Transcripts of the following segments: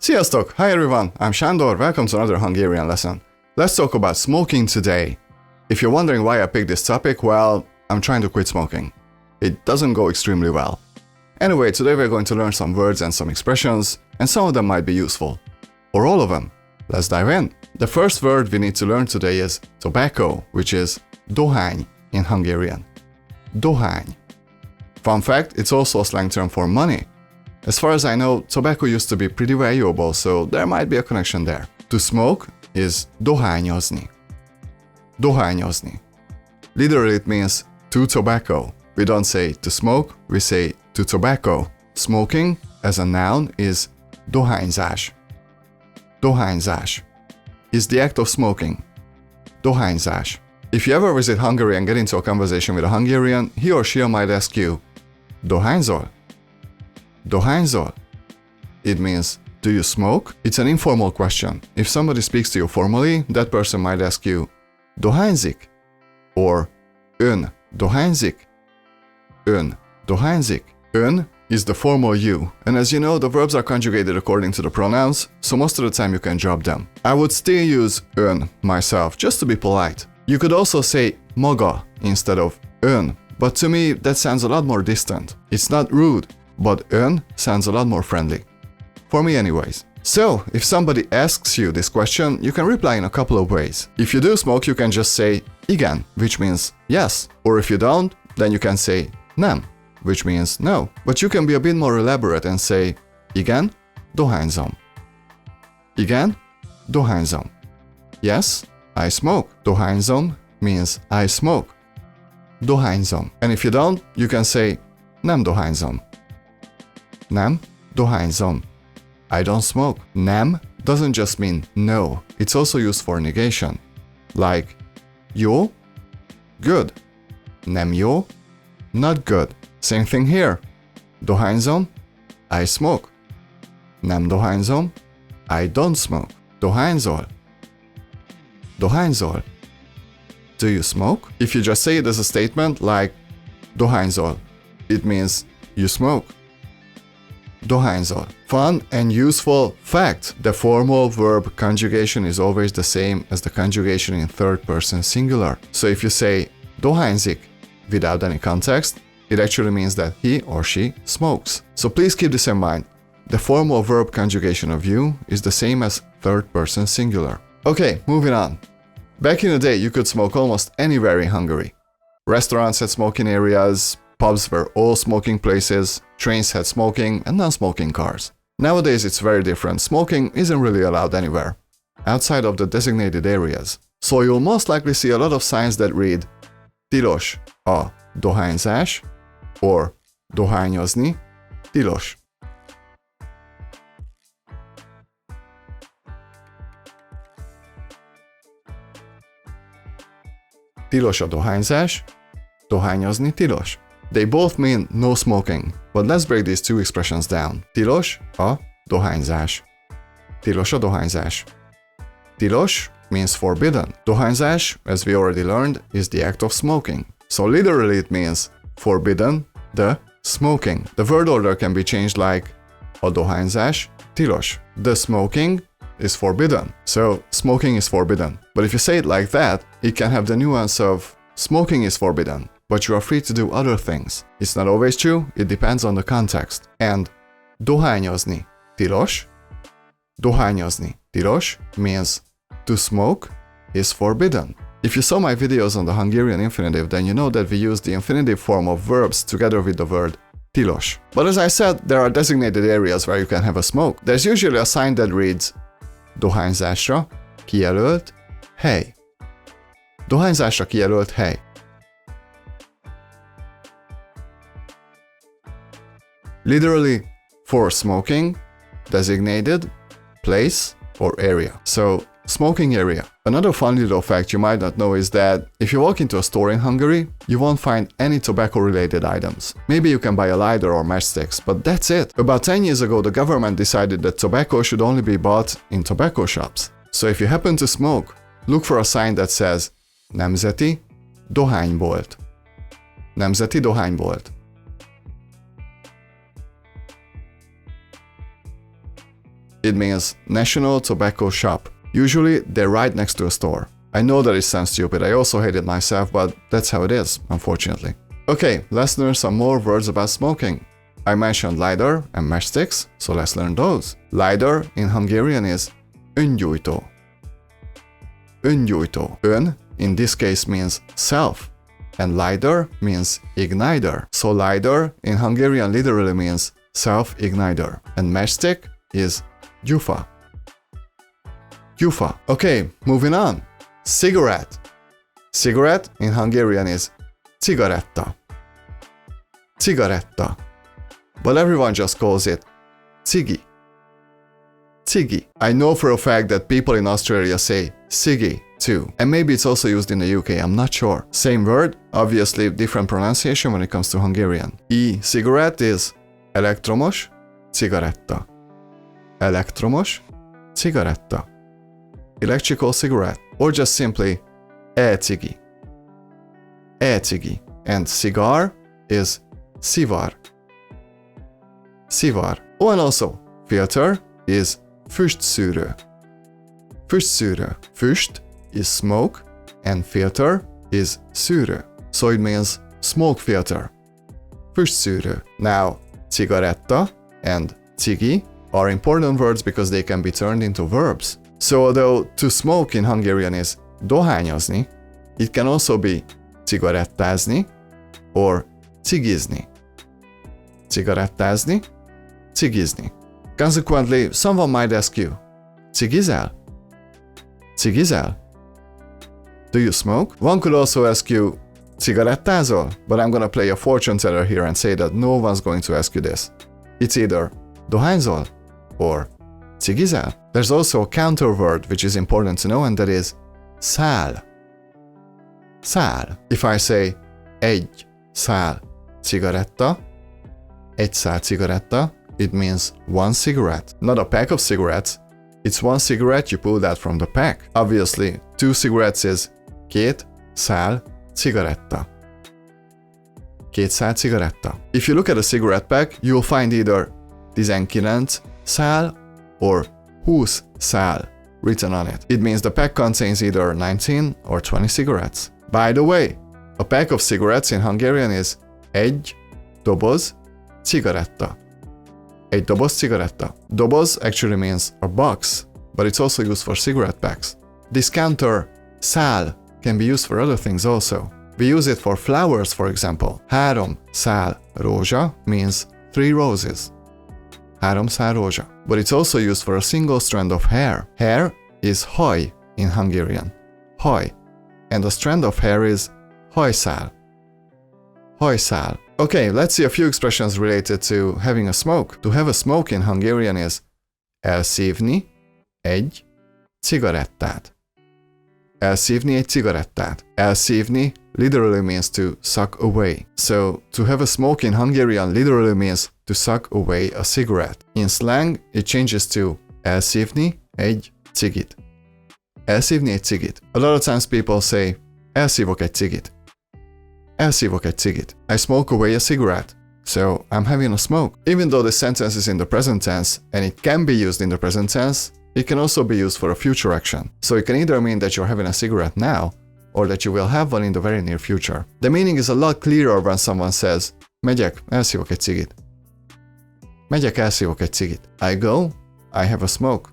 Sziasztok! Hi everyone, I'm Sándor, welcome to another Hungarian lesson. Let's talk about smoking today. If you're wondering why I picked this topic, well, I'm trying to quit smoking. It doesn't go extremely well. Anyway, today we're going to learn some words and some expressions, and some of them might be useful. Or all of them. Let's dive in. The first word we need to learn today is tobacco, which is dohány in Hungarian. Dohány. Fun fact, it's also a slang term for money. As far as I know, tobacco used to be pretty valuable, so there might be a connection there. To smoke is dohányozni. Dohányozni. Literally it means to tobacco. We don't say to smoke, we say to tobacco. Smoking as a noun is dohányzás. Dohányzás is the act of smoking. Dohányzás. If you ever visit Hungary and get into a conversation with a Hungarian, he or she might ask you, dohányzol? Dohányzol? It means, do you smoke? It's an informal question. If somebody speaks to you formally, that person might ask you, dohányzik? Or, ön dohányzik? Ön dohányzik? Ön is the formal you, and as you know, the verbs are conjugated according to the pronouns, so most of the time you can drop them. I would still use ön myself, just to be polite. You could also say maga instead of ön, but to me that sounds a lot more distant. It's not rude, but ön sounds a lot more friendly. For me anyways. So, if somebody asks you this question, you can reply in a couple of ways. If you do smoke, you can just say igen, which means yes. Or if you don't, then you can say nem, which means no. But you can be a bit more elaborate and say igen, dohányzom. Igen, dohányzom. Yes, I smoke. Dohányzom means I smoke. Dohányzom. And if you don't, you can say nem dohányzom. Nem dohányzom. I don't smoke. Nem doesn't just mean no, it's also used for negation. Like, jó? Good. Nem jó? Not good. Same thing here. Dohányzom? I smoke. Nem dohányzom? I don't smoke. Dohányzol? Dohányzol? Do you smoke? If you just say it as a statement like dohányzol, it means you smoke. Dohányzol. Fun and useful fact. The formal verb conjugation is always the same as the conjugation in third person singular. So if you say dohányzik without any context, it actually means that he or she smokes. So please keep this in mind. The formal verb conjugation of you is the same as third person singular. Okay, moving on. Back in the day, you could smoke almost anywhere in Hungary. Restaurants had smoking areas, pubs were all smoking places, trains had smoking and non-smoking cars. Nowadays it's very different. Smoking isn't really allowed anywhere, outside of the designated areas. So you'll most likely see a lot of signs that read tilos a dohányzás or dohányozni tilos. Tilos a dohányzás, dohányozni tilos. They both mean no smoking, but let's break these two expressions down. Tilos a dohányzás. Tilos a dohányzás. Tilos means forbidden. Dohányzás, as we already learned, is the act of smoking. So literally it means forbidden the smoking. The word order can be changed like a dohányzás tilos. The smoking is forbidden. So smoking is forbidden. But if you say it like that, it can have the nuance of smoking is forbidden, but you are free to do other things. It's not always true, it depends on the context. And dohányozni tilos. Dohányozni tilos means to smoke is forbidden. If you saw my videos on the Hungarian infinitive, then you know that we use the infinitive form of verbs together with the word tilos. But as I said, there are designated areas where you can have a smoke. There's usually a sign that reads dohányzásra kijelölt hely. Dohányzásra kijelölt hely. Literally, for smoking, designated place or area. So, smoking area. Another fun little fact you might not know is that if you walk into a store in Hungary, you won't find any tobacco-related items. Maybe you can buy a lighter or matchsticks, but that's it. About 10 years ago, the government decided that tobacco should only be bought in tobacco shops. So if you happen to smoke, look for a sign that says Nemzeti dohánybolt. Nemzeti dohánybolt. It means National Tobacco Shop. Usually, they're right next to a store. I know that it sounds stupid, I also hate it myself, but that's how it is, unfortunately. Okay, let's learn some more words about smoking. I mentioned lighter and matchsticks, so let's learn those. Lighter in Hungarian is öngyújtó. Öngyújtó. Ön in this case means self, and lighter means igniter. So lighter in Hungarian literally means self-igniter, and matchstick is gyufa. Gyufa. Okay, moving on. Cigarette. Cigarette in Hungarian is cigaretta. Cigaretta. But everyone just calls it cigi. Cigi. I know for a fact that people in Australia say cigi too. And maybe it's also used in the UK, I'm not sure. Same word, obviously different pronunciation when it comes to Hungarian. E-cigarette is elektromos cigaretta. Elektromos cigaretta. Electrical cigarette. Or just simply e-cigi. E-cigi. And cigar is civar. Civar. Oh, and also, filter is füstszűrő. Füstszűrő. Füst is smoke, and filter is szűrő. So it means smoke filter. Füstszűrő. Now, cigaretta and cigi are important words because they can be turned into verbs. So although to smoke in Hungarian is dohányozni, it can also be cigarettázni or cigizni. Cigarettázni, cigizni. Consequently, someone might ask you, cigizel? Cigizel? Do you smoke? One could also ask you, cigarettázol? But I'm gonna play a fortune teller here and say that no one's going to ask you this. It's either dohányzol or cigizel. There's also a counter word which is important to know, and that is szál. Szál. If I say egy szál cigaretta, egy szál cigaretta, it means one cigarette. Not a pack of cigarettes, it's one cigarette you pulled out from the pack. Obviously, two cigarettes is két szál cigaretta. Két szál cigaretta. If you look at a cigarette pack, you'll find either 19 szál or 20 szál written on it. It means the pack contains either 19 or 20 cigarettes. By the way, a pack of cigarettes in Hungarian is egy doboz cigaretta. Egy doboz cigaretta. Doboz actually means a box, but it's also used for cigarette packs. This counter, szál, can be used for other things also. We use it for flowers, for example. Három szál rózsa means 3 roses. Három szál rózsa. But it's also used for a single strand of hair. Hair is haj in Hungarian. Haj. And a strand of hair is hajszál. Hajszál. Okay, let's see a few expressions related to having a smoke. To have a smoke in Hungarian is elszívni egy cigarettát. Elszívni egy cigarettát. Elszívni literally means to suck away. So, to have a smoke in Hungarian literally means to suck away a cigarette. In slang, it changes to elszívni egy cigit. Elszívni egy cigit. A lot of times people say, elszívok egy cigit. Elszívok egy cigit. I smoke away a cigarette. So, I'm having a smoke. Even though the sentence is in the present tense, and it can be used in the present tense, it can also be used for a future action. So it can either mean that you're having a cigarette now, or that you will have one in the very near future. The meaning is a lot clearer when someone says, megyek, elszívok egy cigit. Megyek, elszívok egy cigit. I go, I have a smoke.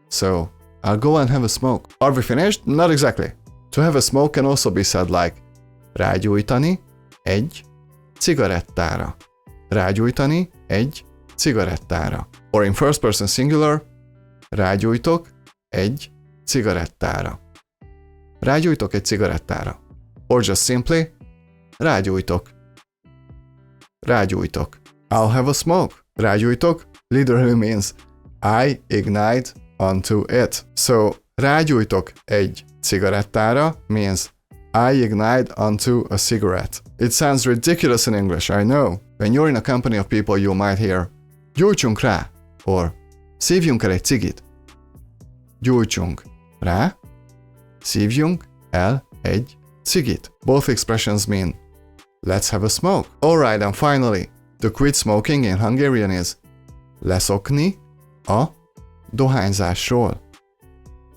So, I'll go and have a smoke. Are we finished? Not exactly. To have a smoke can also be said like, rágyújtani egy cigarettára. Rágyújtani egy cigarettára. Or in first person singular, rágyújtok egy cigarettára. Rágyújtok egy cigarettára. Or just simply, rágyújtok. Rágyújtok. I'll have a smoke. Rágyújtok literally means I ignite onto it. So, rágyújtok egy cigarettára means I ignite onto a cigarette. It sounds ridiculous in English, I know. When you're in a company of people, you might hear, gyújtsunk rá, or szívjunk el egy cigit. Gyújtsunk rá, szívjunk el egy cigit. Both expressions mean, let's have a smoke. Alright, and finally, to quit smoking in Hungarian is leszokni a dohányzásról.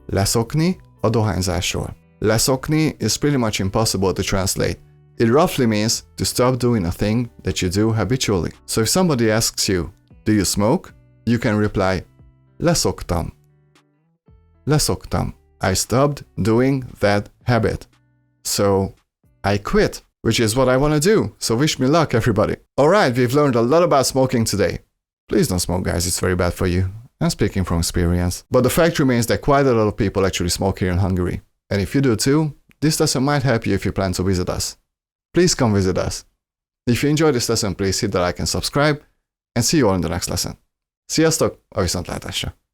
Leszokni a dohányzásról. Leszokni is pretty much impossible to translate. It roughly means to stop doing a thing that you do habitually. So if somebody asks you, do you smoke? You can reply, leszoktam. Leszoktam. I stopped doing that habit. So I quit, which is what I want to do. So wish me luck, everybody. Alright, we've learned a lot about smoking today. Please don't smoke, guys, it's very bad for you. I'm speaking from experience. But the fact remains that quite a lot of people actually smoke here in Hungary. And if you do too, this lesson might help you if you plan to visit us. Please come visit us. If you enjoyed this lesson, please hit the like and subscribe, and see you all in the next lesson. Sziasztok, a viszontlátásra!